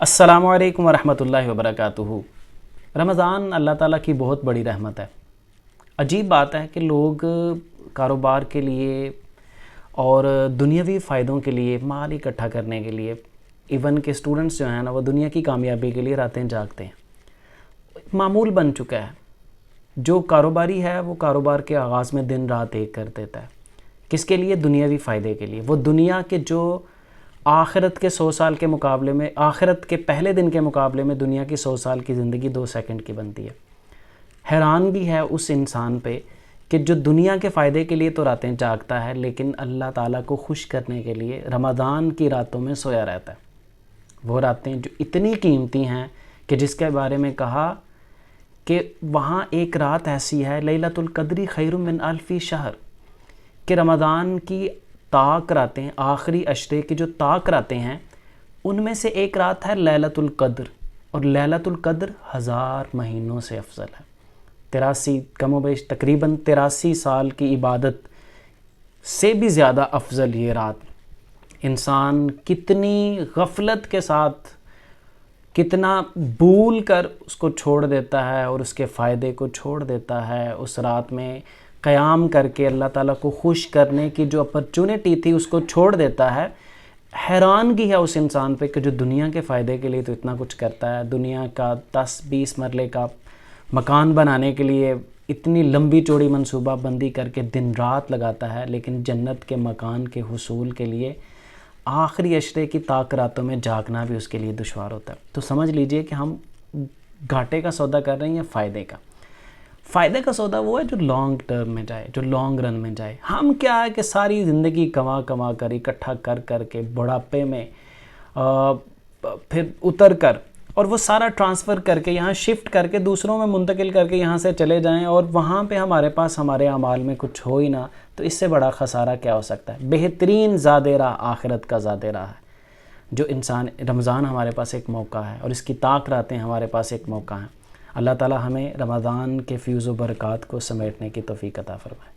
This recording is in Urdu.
السلام علیکم ورحمۃ اللہ وبرکاتہ۔ رمضان اللہ تعالیٰ کی بہت بڑی رحمت ہے۔ عجیب بات ہے کہ لوگ کاروبار کے لیے اور دنیاوی فائدوں کے لیے مال اکٹھا کرنے کے لیے، ایون کہ اسٹوڈنٹس جو ہیں نا، وہ دنیا کی کامیابی کے لیے راتیں جاگتے ہیں۔ معمول بن چکا ہے۔ جو کاروباری ہے وہ کاروبار کے آغاز میں دن رات ایک کر دیتا ہے۔ کس کے لیے؟ دنیاوی فائدے کے لیے۔ وہ دنیا کے جو آخرت کے 100 سال کے مقابلے میں، آخرت کے پہلے دن کے مقابلے میں دنیا کی 100 سال کی زندگی 2 سیکنڈ کی بنتی ہے۔ حیرانگی ہے اس انسان پہ کہ جو دنیا کے فائدے کے لیے تو راتیں جاگتا ہے، لیکن اللہ تعالیٰ کو خوش کرنے کے لیے رمضان کی راتوں میں سویا رہتا ہے۔ وہ راتیں جو اتنی قیمتی ہیں کہ جس کے بارے میں کہا کہ وہاں ایک رات ایسی ہے، لیلۃ القدر خیر من الف شہر، کہ رمضان کی طاق راتیں، آخری عشرے کی جو طاق راتیں ہیں، ان میں سے ایک رات ہے لیلۃ القدر، اور لیلۃ القدر 1000 مہینوں سے افضل ہے۔ 83 کم و بیش تقریباً 83 سال کی عبادت سے بھی زیادہ افضل یہ رات۔ انسان کتنی غفلت کے ساتھ، کتنا بھول کر اس کو چھوڑ دیتا ہے اور اس کے فائدے کو چھوڑ دیتا ہے۔ اس رات میں قیام کر کے اللہ تعالیٰ کو خوش کرنے کی جو اپرچونٹی تھی اس کو چھوڑ دیتا ہے۔ حیرانگی ہے اس انسان پہ کہ جو دنیا کے فائدے کے لیے تو اتنا کچھ کرتا ہے، دنیا کا 10-20 مرلے کا مکان بنانے کے لیے اتنی لمبی چوڑی منصوبہ بندی کر کے دن رات لگاتا ہے، لیکن جنت کے مکان کے حصول کے لیے آخری عشرے کی طاق راتوں میں جاگنا بھی اس کے لیے دشوار ہوتا ہے۔ تو سمجھ لیجئے کہ ہم گھاٹے کا سودا کر رہے ہیں یا فائدے کا۔ فائدے کا سودا وہ ہے جو لانگ ٹرم میں جائے، جو لانگ رن میں جائے۔ ہم کیا ہے کہ ساری زندگی کما کر، اکٹھا کر کے بڑھاپے میں پھر اتر کر، اور وہ سارا ٹرانسفر کر کے یہاں شفٹ کر کے دوسروں میں منتقل کر کے یہاں سے چلے جائیں، اور وہاں پہ ہمارے پاس ہمارے اعمال میں کچھ ہو ہی نہ، تو اس سے بڑا خسارہ کیا ہو سکتا ہے؟ بہترین زادِ راہ آخرت کا زادِ راہ ہے جو انسان۔ رمضان ہمارے پاس ایک موقع ہے، اور اس کی طاق راتیں ہمارے پاس ایک موقع ہیں۔ اللہ تعالیٰ ہمیں رمضان کے فیض و برکات کو سمیٹنے کی توفیق عطا فرمائے۔